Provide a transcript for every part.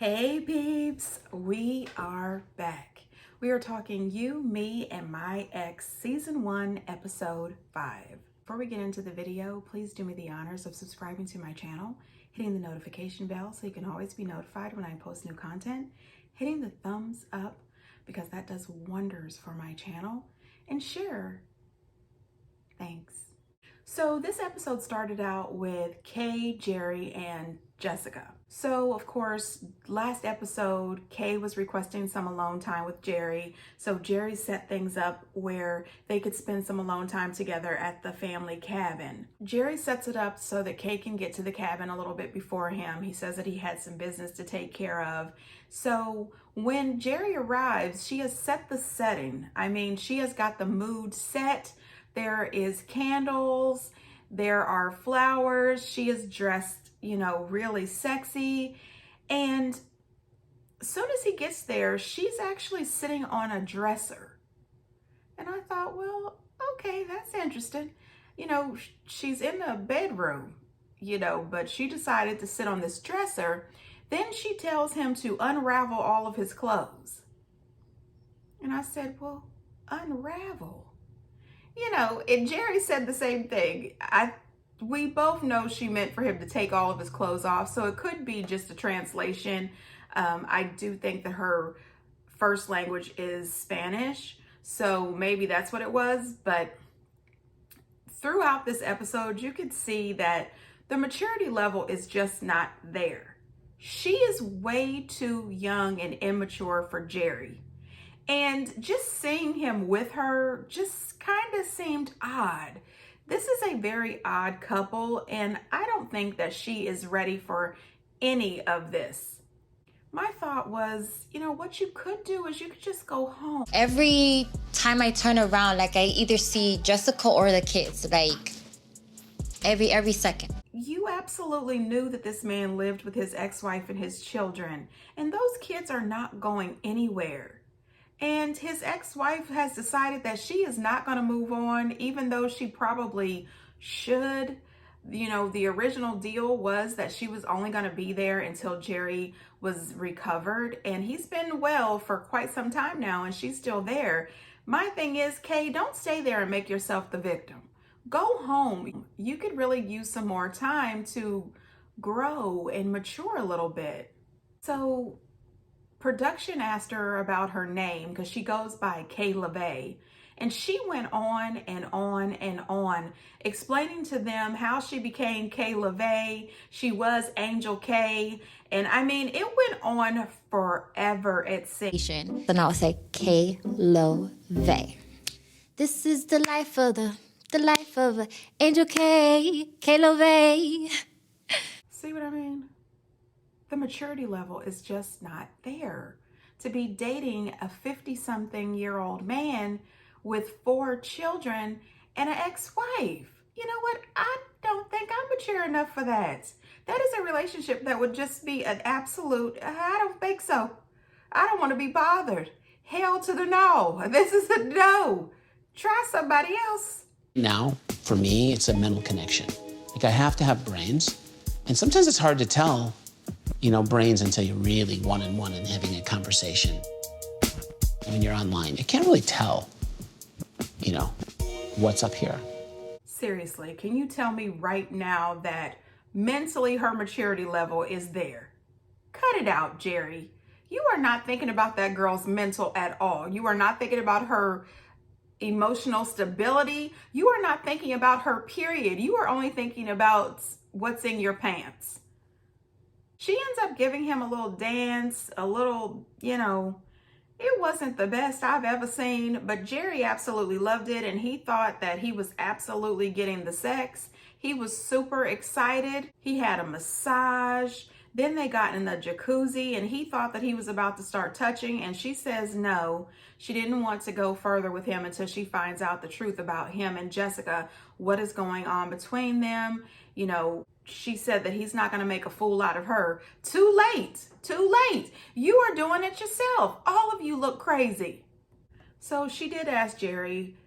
Hey peeps, we are back. We are talking You, Me, and My Ex Season 1, Episode 5. Before we get into the video, please do me the honors of subscribing to my channel, hitting the notification bell so you can always be notified when I post new content, hitting the thumbs up because that does wonders for my channel, and share. Thanks. So this episode started out with Kay, Jerry, and Jessica. So of course, last episode, Kay was requesting some alone time with Jerry. So Jerry set things up where they could spend some alone time together at the family cabin. Jerry sets it up so that Kay can get to the cabin a little bit before him. He says that he had some business to take care of. So when Jerry arrives, she has set the setting. I mean, she has got the mood set. There is candles, there are flowers, she is dressed, really sexy. And as soon as he gets there, she's actually sitting on a dresser. And I thought, well, okay, that's interesting. She's in the bedroom, but she decided to sit on this dresser. Then she tells him to unravel all of his clothes. And I said, well, unravel? And Jerry said the same thing. We both know she meant for him to take all of his clothes off, so it could be just a translation. I do think that her first language is Spanish, so maybe that's what it was. But throughout this episode, you could see that the maturity level is just not there. She is way too young and immature for Jerry. And just seeing him with her just kind of seemed odd. This is a very odd couple, and I don't think that she is ready for any of this. My thought was, what you could do is you could just go home. Every time I turn around, I either see Jessica or the kids, every second. You absolutely knew that this man lived with his ex-wife and his children, and those kids are not going anywhere. And his ex-wife has decided that she is not going to move on, even though she probably should. The original deal was that she was only going to be there until Jerry was recovered. And he's been well for quite some time now, and she's still there. My thing is, Kay, don't stay there and make yourself the victim. Go home. You could really use some more time to grow and mature a little bit. So production asked her about her name because she goes by Kay LaVey, and she went on and on and on explaining to them how she became Kay LaVey. She was Angel Kay, and I mean, it went on forever, it seems. Then I'll say Kay LaVey. This is the life of Angel Kay LaVey. See what I mean? The maturity level is just not there. To be dating a 50-something-year-old man with 4 children and an ex-wife. You know what? I don't think I'm mature enough for that. That is a relationship that would just be an absolute, I don't think so. I don't want to be bothered. Hell to the no. This is a no. Try somebody else. Now, for me, it's a mental connection. I have to have brains. And sometimes it's hard to tell brains until you're really one-on-one and having a conversation. When you're online, you can't really tell, what's up here. Seriously, can you tell me right now that mentally her maturity level is there? Cut it out, Jerry. You are not thinking about that girl's mental at all. You are not thinking about her emotional stability. You are not thinking about her, period. You are only thinking about what's in your pants. She ends up giving him a little dance, a little, it wasn't the best I've ever seen, but Jerry absolutely loved it, and he thought that he was absolutely getting the sex. He was super excited. He had a massage. Then they got in the jacuzzi, and he thought that he was about to start touching, and she says no. She didn't want to go further with him until she finds out the truth about him and Jessica, what is going on between them. She said that he's not going to make a fool out of her. Too late. You are doing it yourself. All of you look crazy. So she did ask Jerry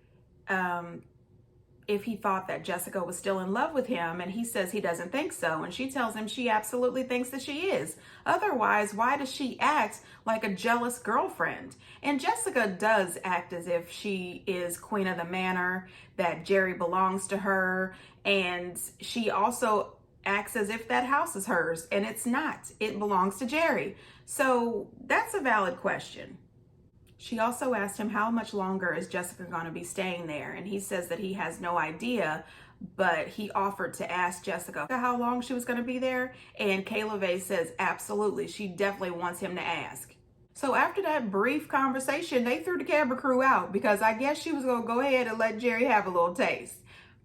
if he thought that Jessica was still in love with him, and he says he doesn't think so, and she tells him she absolutely thinks that she is. Otherwise, why does she act like a jealous girlfriend? And Jessica does act as if she is queen of the manor, that Jerry belongs to her, and she also acts as if that house is hers, and it's not. It belongs to Jerry. So that's a valid question. She also asked him how much longer is Jessica going to be staying there, and he says that he has no idea, but he offered to ask Jessica how long she was going to be there, and Kay LaVey says absolutely, she definitely wants him to ask. So after that brief conversation, they threw the camera crew out because I guess she was going to go ahead and let Jerry have a little taste.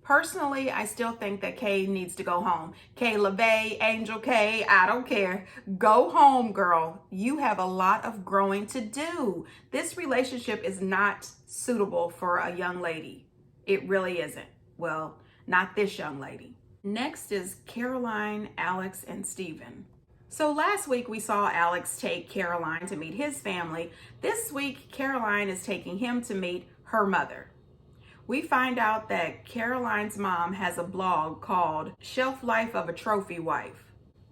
Personally, I still think that Kay needs to go home. Kay LaVey, Angel Kay, I don't care. Go home, girl. You have a lot of growing to do. This relationship is not suitable for a young lady. It really isn't. Well, not this young lady. Next is Caroline, Alex, and Steven. So last week we saw Alex take Caroline to meet his family. This week, Caroline is taking him to meet her mother. We find out that Caroline's mom has a blog called Shelf Life of a Trophy Wife.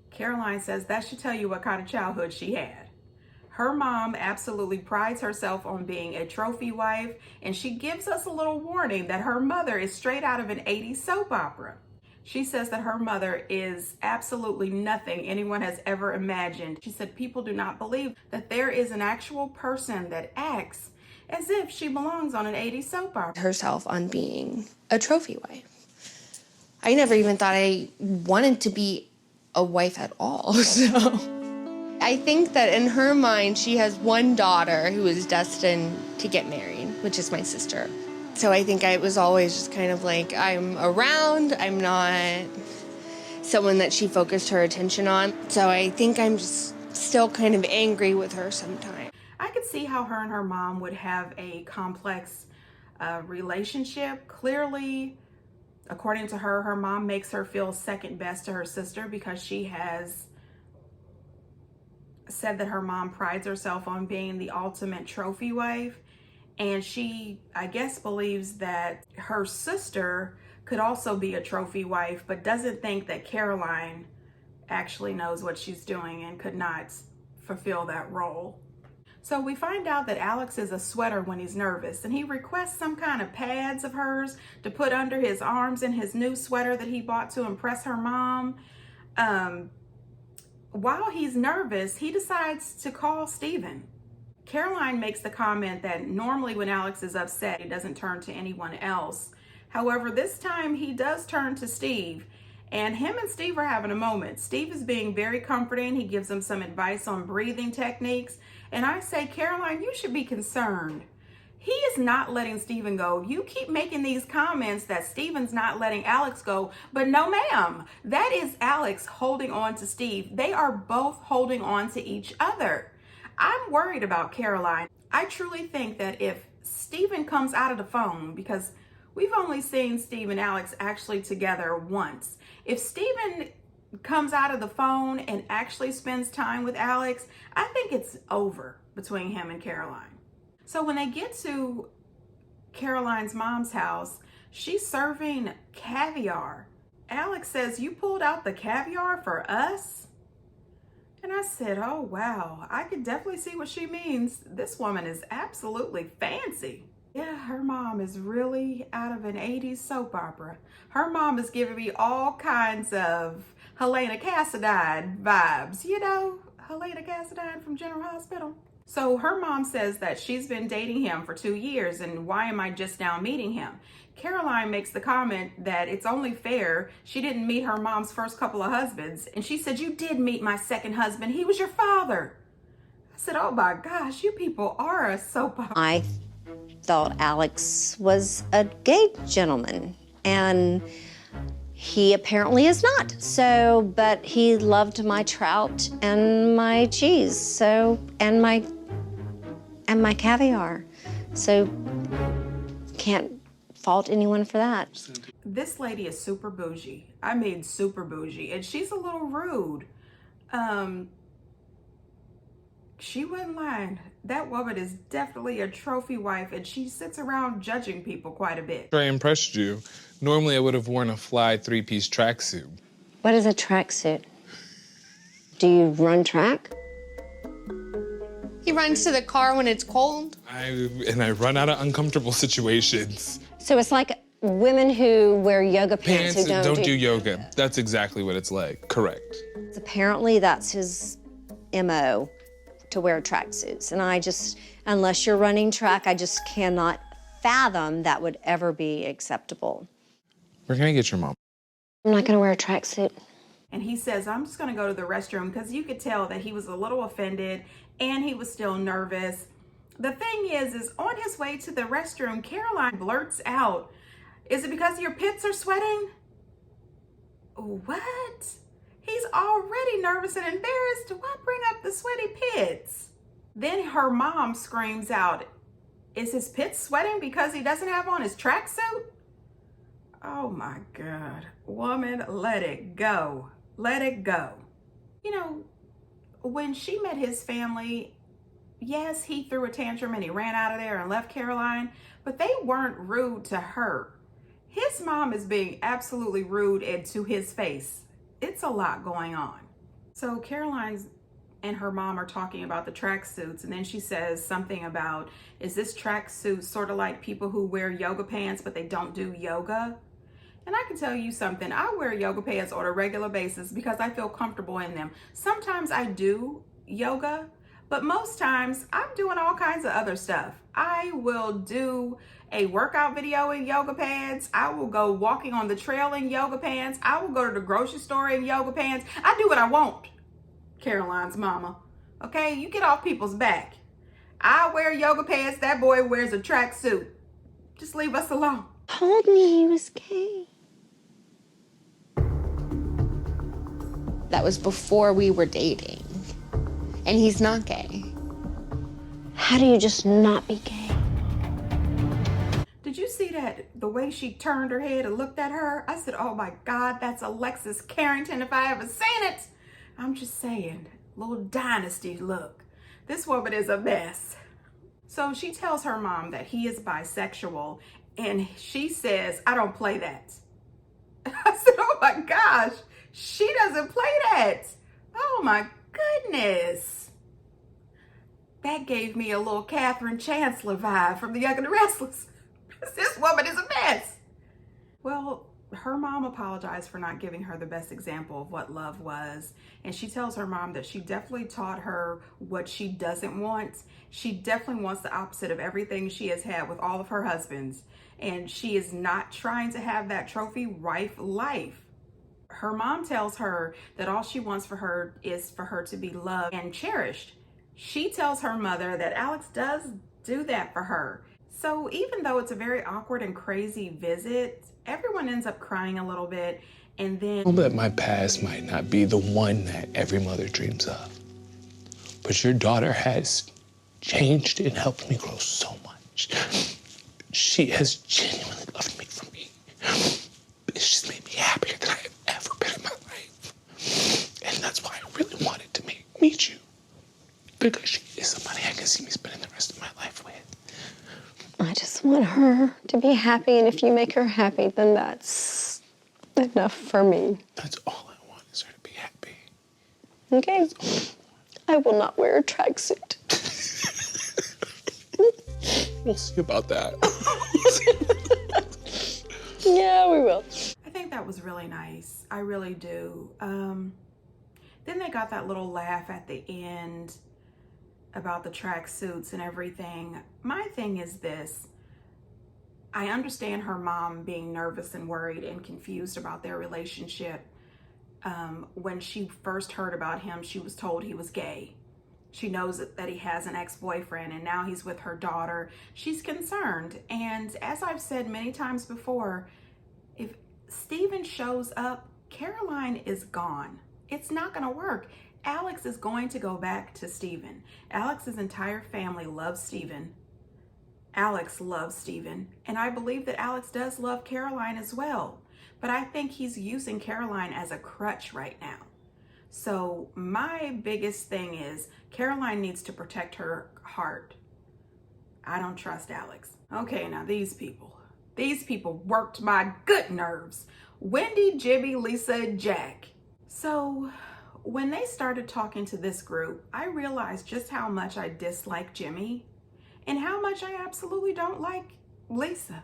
Caroline says that should tell you what kind of childhood she had. Her mom absolutely prides herself on being a trophy wife, and she gives us a little warning that her mother is straight out of an 80s soap opera. She says that her mother is absolutely nothing anyone has ever imagined. She said people do not believe that there is an actual person that acts as if she belongs on an 80s soap opera. Herself on being a trophy wife. I never even thought I wanted to be a wife at all, so. I think that in her mind, she has one daughter who is destined to get married, which is my sister. So I think I was always just kind of like, I'm around, I'm not someone that she focused her attention on. So I think I'm just still kind of angry with her sometimes. I could see how her and her mom would have a complex relationship. Clearly, according to her, her mom makes her feel second best to her sister because she has said that her mom prides herself on being the ultimate trophy wife. And she, I guess, believes that her sister could also be a trophy wife, but doesn't think that Caroline actually knows what she's doing and could not fulfill that role. So we find out that Alex is a sweater when he's nervous, and he requests some kind of pads of hers to put under his arms in his new sweater that he bought to impress her mom. While he's nervous, he decides to call Steven. Caroline makes the comment that normally when Alex is upset, he doesn't turn to anyone else. However, this time he does turn to Steve, and him and Steve are having a moment. Steve is being very comforting. He gives him some advice on breathing techniques. And I say, Caroline, you should be concerned. He is not letting Steven go. You keep making these comments that Steven's not letting Alex go, but no ma'am, that is Alex holding on to Steve. They are both holding on to each other. I'm worried about Caroline. I truly think that if Steven comes out of the phone, because we've only seen Steve and Alex actually together once. If Steven comes out of the phone and actually spends time with Alex, I think it's over between him and Caroline. So when they get to Caroline's mom's house, she's serving caviar. Alex says, "You pulled out the caviar for us?" And I said, oh wow, I could definitely see what she means. This woman is absolutely fancy. Yeah, her mom is really out of an 80s soap opera. Her mom is giving me all kinds of Helena Cassadine vibes. You know, Helena Cassadine from General Hospital. So her mom says that she's been dating him for 2 years, and why am I just now meeting him? Caroline makes the comment that it's only fair. She didn't meet her mom's first couple of husbands. And she said, "You did meet my second husband. He was your father." I said, oh my gosh, you people are a soap opera. I thought Alex was a gay gentleman, and he apparently is not. So, but he loved my trout and my cheese, so, and my caviar. So, can't fault anyone for that. This lady is super bougie. I mean, super bougie, and she's a little rude. she wasn't lying. That woman is definitely a trophy wife, and she sits around judging people quite a bit. I impressed you. Normally, I would have worn a fly three-piece tracksuit. What is a tracksuit? Do you run track? He runs to the car when it's cold. I run out of uncomfortable situations. So it's like women who wear yoga pants, Pants who and don't do yoga. That's exactly what it's like. Correct. Apparently, that's his MO, to wear tracksuits. And unless you're running track, I just cannot fathom that would ever be acceptable. Where can I get your mom? I'm not gonna wear a tracksuit. And he says, I'm just going to go to the restroom, because you could tell that he was a little offended and he was still nervous. The thing is on his way to the restroom, Caroline blurts out, is it because your pits are sweating? What? He's already nervous and embarrassed. Why bring up the sweaty pits? Then her mom screams out, is his pits sweating because he doesn't have on his tracksuit? Oh my God. Woman, let it go. Let it go. You know, when she met his family, yes, he threw a tantrum and he ran out of there and left Caroline, but they weren't rude to her. His mom is being absolutely rude and to his face. It's a lot going on. So Caroline and her mom are talking about the tracksuits, and then she says something about, is this tracksuit sort of like people who wear yoga pants but they don't do yoga? And I can tell you something, I wear yoga pants on a regular basis because I feel comfortable in them. Sometimes I do yoga, but most times I'm doing all kinds of other stuff. I will do a workout video in yoga pants. I will go walking on the trail in yoga pants. I will go to the grocery store in yoga pants. I do what I want, Caroline's mama. Okay, you get off people's back. I wear yoga pants, that boy wears a tracksuit. Just leave us alone. Told me he was gay. That was before we were dating. And he's not gay. How do you just not be gay? Did you see that? The way she turned her head and looked at her? I said, oh my God, that's Alexis Carrington if I ever seen it. I'm just saying, little dynasty look. This woman is a mess. So she tells her mom that he is bisexual, and she says, I don't play that. I said, oh my gosh, she doesn't play that. Oh my goodness. That gave me a little Catherine Chancellor vibe from The Young and the Restless. This woman is a mess. Well, her mom apologized for not giving her the best example of what love was. And she tells her mom that she definitely taught her what she doesn't want. She definitely wants the opposite of everything she has had with all of her husbands. And she is not trying to have that trophy wife life. Her mom tells her that all she wants for her is for her to be loved and cherished. She tells her mother that Alex does do that for her. So even though it's a very awkward and crazy visit, everyone ends up crying a little bit, and then... I know that my past might not be the one that every mother dreams of, but your daughter has changed and helped me grow so much. She has genuinely loved me for me. It's just made me happier than I have ever been in my life. And that's why I really wanted to meet you. Because she is somebody I can see me spending the rest of my life with. I just want her to be happy, and if you make her happy, then that's enough for me. That's all I want, is her to be happy. Okay. I will not wear a tracksuit. We'll see about that. Yeah, we will. I think that was really nice. I really do. Then they got that little laugh at the end about the tracksuits and everything. My thing is this. I understand her mom being nervous and worried and confused about their relationship. When she first heard about him, she was told he was gay. She knows that he has an ex-boyfriend, and now he's with her daughter. She's concerned. And as I've said many times before, if Steven shows up, Caroline is gone. It's not going to work. Alex is going to go back to Steven. Alex's entire family loves Steven. Alex loves Steven. And I believe that Alex does love Caroline as well. But I think he's using Caroline as a crutch right now. So my biggest thing is Caroline needs to protect her heart. I don't trust Alex. Okay, now these people worked my good nerves. Wendy, Jimmy, Lisa, Jack. So when they started talking to this group, I realized just how much I dislike Jimmy and how much I absolutely don't like Lisa.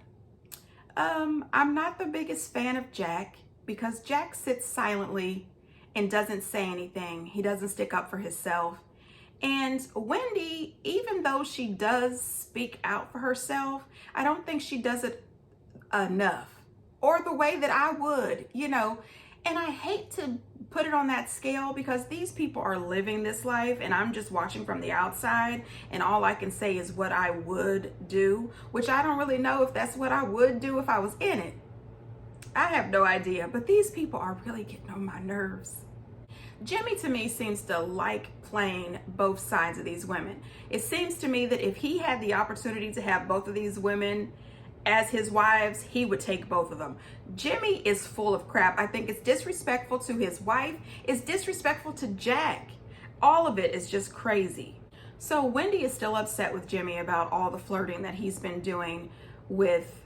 I'm not the biggest fan of Jack because Jack sits silently and doesn't say anything. He doesn't stick up for himself. And Wendy, even though she does speak out for herself, I don't think she does it enough or the way that I would, and I hate to put it on that scale because these people are living this life and I'm just watching from the outside, and all I can say is what I would do, which I don't really know if that's what I would do if I was in it. I have no idea, but these people are really getting on my nerves. Jimmy to me seems to like playing both sides of these women. It seems to me that if he had the opportunity to have both of these women as his wives, he would take both of them. Jimmy is full of crap. I think it's disrespectful to his wife. It's disrespectful to Jack. All of it is just crazy. So Wendy is still upset with Jimmy about all the flirting that he's been doing with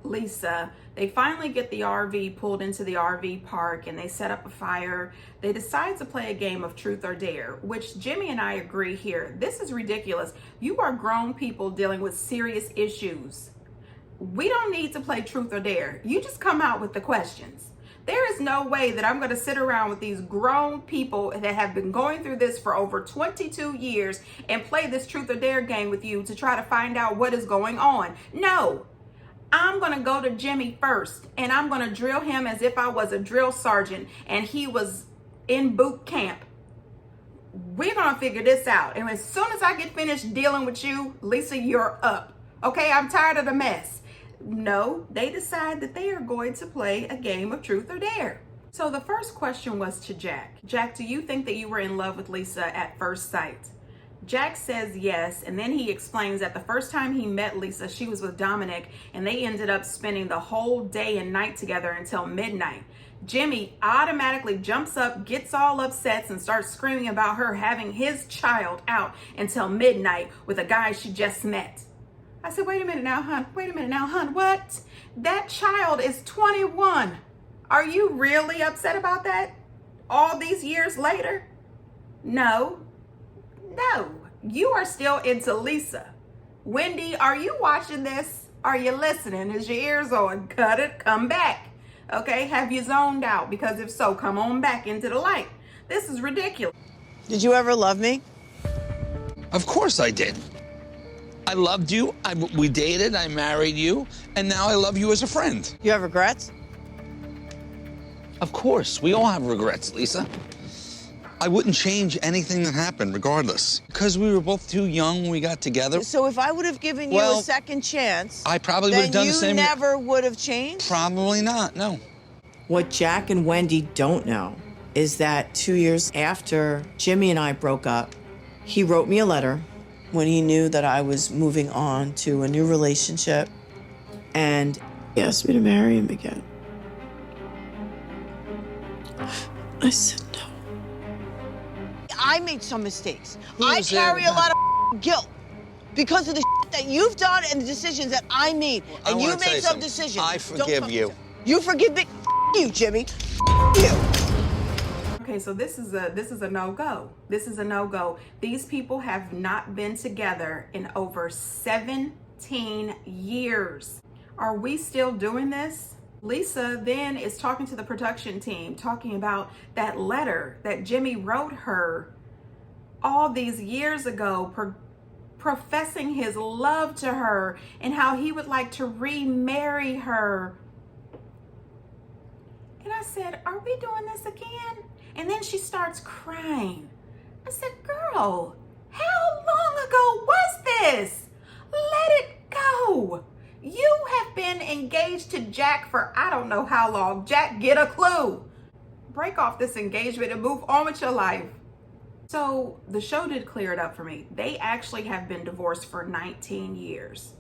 Lisa. They finally get the RV pulled into the RV park and they set up a fire. They decide to play a game of truth or dare, which Jimmy and I agree here. This is ridiculous. You are grown people dealing with serious issues. We don't need to play truth or dare. You just come out with the questions. There is no way that I'm going to sit around with these grown people that have been going through this for over 22 years and play this truth or dare game with you to try to find out what is going on. No, I'm going to go to Jimmy first and I'm going to drill him as if I was a drill sergeant and he was in boot camp. We're going to figure this out. And as soon as I get finished dealing with you, Lisa, you're up. Okay, I'm tired of the mess. No, they decide that they are going to play a game of truth or dare. So the first question was to Jack. Jack, do you think that you were in love with Lisa at first sight? Jack says yes, and then he explains that the first time he met Lisa, she was with Dominic, and they ended up spending the whole day and night together until midnight. Jimmy automatically jumps up, gets all upset, and starts screaming about her having his child out until midnight with a guy she just met. I said, wait a minute now, hon, what? That child is 21. Are you really upset about that all these years later? No, you are still into Lisa. Wendy, are you watching this? Are you listening? Is your ears on? Cut it, come back. Okay, have you zoned out? Because if so, come on back into the light. This is ridiculous. Did you ever love me? Of course I did. I loved you, we dated, I married you, and now I love you as a friend. You have regrets? Of course, we all have regrets, Lisa. I wouldn't change anything that happened, regardless. Because we were both too young when we got together. So if I would have given you a second chance, I probably would have done the same. Then you never would have changed? Probably not, no. What Jack and Wendy don't know is that 2 years after Jimmy and I broke up, he wrote me a letter when he knew that I was moving on to a new relationship, and he asked me to marry him again. I said no. I made some mistakes. I carry a lot of guilt because of the that you've done and the decisions that I made. And you made some decisions. I forgive you. You forgive me? You, Jimmy. You. Okay, so this is a no-go. This is a no-go. These people have not been together in over 17 years. Are we still doing this? Lisa then is talking to the production team, talking about that letter that Jimmy wrote her all these years ago, professing his love to her and how he would like to remarry her. And I said, are we doing this again? And then she starts crying. I said, girl, how long ago was this? Let it go. You have been engaged to Jack for I don't know how long. Jack, get a clue. Break off this engagement and move on with your life. So the show did clear it up for me. They actually have been divorced for 19 years.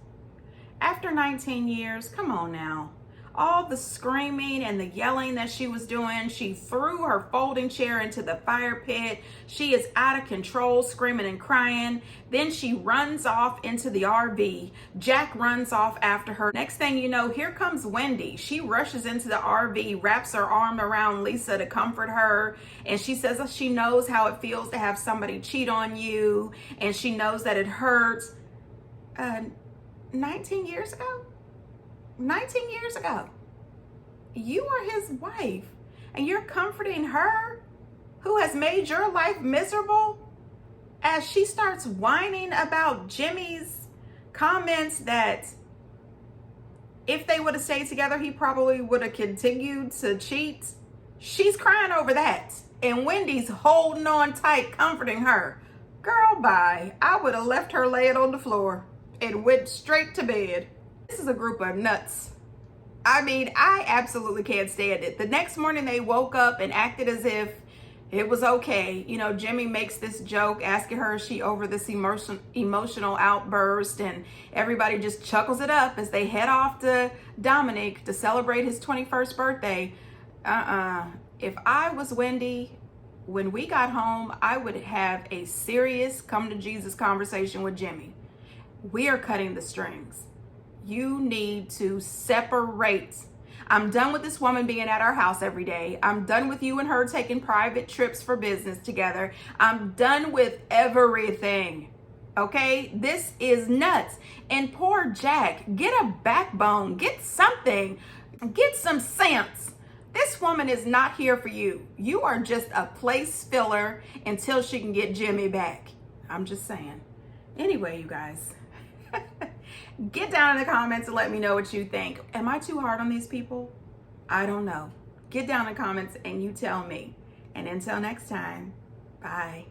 After 19 years, come on now. all the screaming and the yelling that she was doing. She threw her folding chair into the fire pit. She is out of control, screaming and crying. Then she runs off into the RV. Jack runs off after her. Next thing you know, here comes Wendy. She rushes into the RV, wraps her arm around Lisa to comfort her, and she says that she knows how it feels to have somebody cheat on you, and she knows that it hurts. 19 years ago? 19 years ago, you are his wife, and you're comforting her who has made your life miserable as she starts whining about Jimmy's comments that if they would have stayed together, he probably would have continued to cheat. She's crying over that, and Wendy's holding on tight, comforting her. Girl, bye. I would have left her laying on the floor and went straight to bed. This is a group of nuts. I mean, I absolutely can't stand it. The next morning they woke up and acted as if it was okay. You know, Jimmy makes this joke asking her, is she over this emotional outburst? And everybody just chuckles it up as they head off to Dominic to celebrate his 21st birthday. If I was Wendy, when we got home, I would have a serious come to Jesus conversation with Jimmy. We are cutting the strings. You need to separate. I'm done with this woman being at our house every day. I'm done with you and her taking private trips for business together. I'm done with everything. Okay? This is nuts. And poor Jack, get a backbone, get something, get some sense. This woman is not here for you. You are just a place filler until she can get Jimmy back. I'm just saying. Anyway, you guys, get down in the comments and let me know what you think. Am I too hard on these people? I don't know. Get down in the comments and you tell me. And until next time, bye.